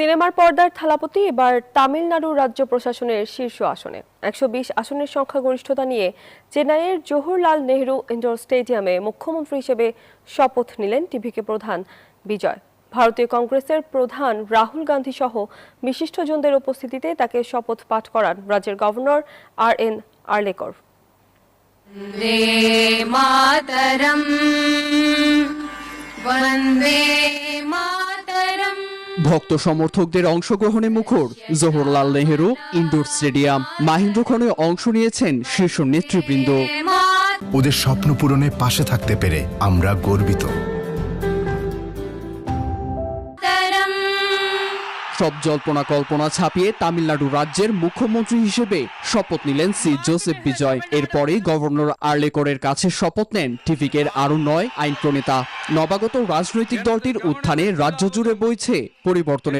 সিনেমার পর্দার থালাপতি এবার তামিলনাড়ু রাজ্য প্রশাসনের শীর্ষ আসনে ১২০ আসনের সংখ্যাগরিষ্ঠতা নিয়ে চেন্নাইয়ের জওহরলাল নেহরু ইনডোর স্টেডিয়ামে মুখ্যমন্ত্রী হিসেবে শপথ নিলেন টিভিকে প্রধান বিজয়। ভারতীয় কংগ্রেসের প্রধান রাহুল গান্ধী সহ বিশিষ্টজনদের উপস্থিতিতে তাকে শপথ পাঠ করান রাজ্যের গভর্নর RN আর্লেকর। ভক্ত সমর্থকদের অংশগ্রহণে মুখর জওহরলাল নেহেরু ইনডোর স্টেডিয়াম। মাহেন্দ্রক্ষণে অংশ নিয়েছেন শীর্ষ নেতৃবৃন্দ। ওদের স্বপ্ন পূরণে পাশে থাকতে পেরে আমরা গর্বিত। সব জল্পনা কল্পনা ছাপিয়ে তামিলনাড়ু রাজ্যের মুখ্যমন্ত্রী হিসেবে শপথ নিলেন সি জোসেফ বিজয়। এরপরেই গভর্নর আর্লেকরের কাছে শপথ নেন টিভিকের আরও 9 আইন প্রণেতা। নবাগত রাজনৈতিক দলটির উত্থানে রাজ্য জুড়ে বইছে পরিবর্তনের